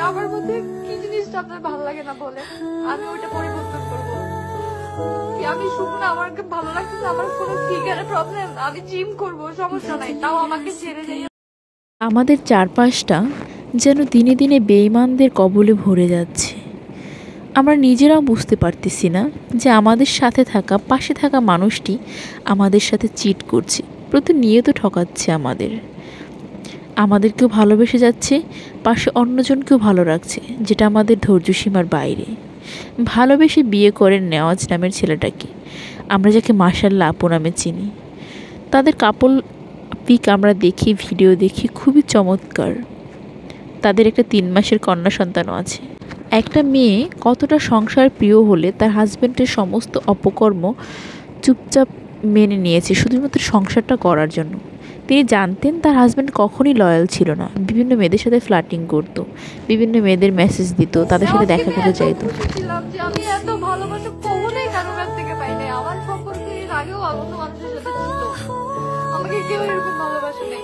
আমার মধ্যে কি জিনিসটা আপনার ভালো লাগে না বলে আমি ওইটা পরিবর্তন করবো। আমি শুকনো, আমাকে ভালো লাগতেছে, আমার কোনো ফিগারে প্রবলেম, আমি জিম করব, সমস্যা নাই, তাও আমাকে ছেড়ে যাই। আমাদের চারপাশটা যেন দিনে দিনে বেঈমানদের কবলে ভরে যাচ্ছে। আমরা নিজেরাও বুঝতে পারতেছি না যে আমাদের সাথে থাকা, পাশে থাকা মানুষটি আমাদের সাথে চিট করছে, প্রতিনিয়ত ঠকাচ্ছে আমাদেরকেও ভালোবেসে যাচ্ছে, পাশে অন্যজনকেও ভালো রাখছে, যেটা আমাদের ধৈর্য সীমার বাইরে। ভালোবেসে বিয়ে করেন নেওয়াজ নামের ছেলেটাকে, আমরা যাকে মাশাআল্লাহ আপু নামে চিনি। তাদের কাপল পিক আমরা দেখি, ভিডিও দেখি, খুবই চমৎকার। তাদের একটা 3 মাসের কন্যা সন্তানও আছে। একটা মেয়ে কতটা সংসার প্রিয় হলে তার হাজব্যান্ডের সমস্ত অপকর্ম চুপচাপ মেনে নিয়েছে শুধুমাত্র সংসারটা করার জন্য। তিনি জানতেন তার হাজব্যান্ড কখনই লয়াল ছিল না, বিভিন্ন মেয়েদের সাথে ফ্লার্টিং করতো, বিভিন্ন মেয়েদের মেসেজ দিত, তাদের সাথে দেখা করতে চাইতো। আমি এত ভালোবাসা কখনোই কারো কাছ থেকে পাই নাই। আমার সম্পর্কে এর আগেও অন্য মানুষের সাথে ছিল, আমাকে কেউ এরকম ভালোবাসে নাই।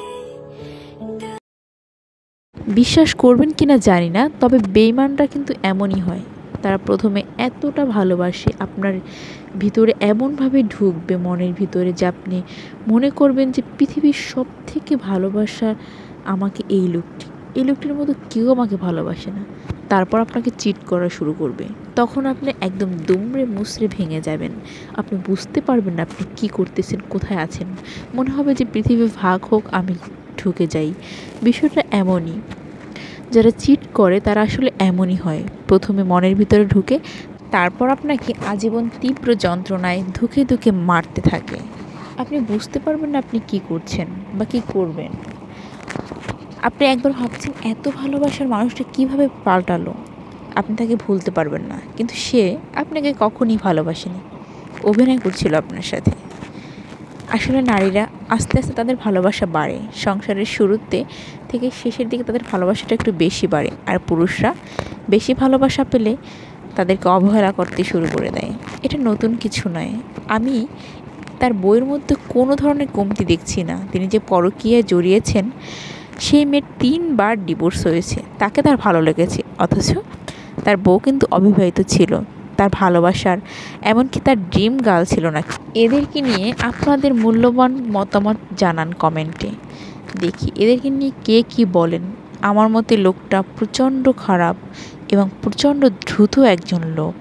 বিশ্বাস করবেন কিনা জানি না, তবে বেঈমানরা কিন্তু এমনই হয়। তারা প্রথমে এতটা ভালোবাসে, আপনার ভিতরে এমনভাবে ঢুকবে মনের ভিতরে যে আপনি মনে করবেন যে পৃথিবীর সব থেকে ভালোবাসা আমাকে এই লোকটির মতো কেউ আমাকে ভালোবাসে না। তারপর আপনাকে চিট করা শুরু করবে। তখন আপনি একদম দুমড়ে মুচড়ে ভেঙে যাবেন। আপনি বুঝতে পারবেন না আপনি কী করতেছেন, কোথায় আছেন। মনে হবে যে পৃথিবী ভাগ হোক, আমি ঢুকে যাই। বিষয়টা এমনই, যারা চিট করে তারা আসলে এমনই হয়। প্রথমে মনের ভিতরে ঢুকে, তারপর আপনাকে আজীবন তীব্র যন্ত্রণায় ধুকে ধুকে মারতে থাকে। আপনি বুঝতে পারবেন না আপনি কি করছেন বা কী করবেন। আপনি একবার ভাবছেন এত ভালোবাসার মানুষটা কিভাবে পাল্টালো, আপনি তাকে ভুলতে পারবেন না, কিন্তু সে আপনাকে কখনই ভালোবাসেনি, অভিনয় করছিল আপনার সাথে। আসলে নারীরা আস্তে আস্তে তাদের ভালোবাসা বাড়ে, সংসারের শুরুতে থেকে শেষের দিকে তাদের ভালোবাসাটা একটু বেশি বাড়ে, আর পুরুষরা বেশি ভালোবাসা পেলে তাদেরকে অবহেলা করতে শুরু করে দেয়। এটা নতুন কিছু নয়। আমি তার বইয়ের মধ্যে কোনো ধরনের কমতি দেখছি না। তিনি যে পরকীয়ায় জড়িয়েছেন, সেই মেয়ের 3 বার ডিভোর্স হয়েছে, তাকে তার ভালো লেগেছে, অথচ তার বউ কিন্তু অবিবাহিত ছিল, তার ভালোবাসার এমনকি তার ড্রিম গার্ল ছিল না। এদেরকে নিয়ে আপনাদের মূল্যবান মতামত জানান কমেন্টে। দেখি এদেরকে নিয়ে কে কী বলেন। আমার মতে লোকটা প্রচণ্ড খারাপ এবং প্রচণ্ড দ্রুত একজন লোক।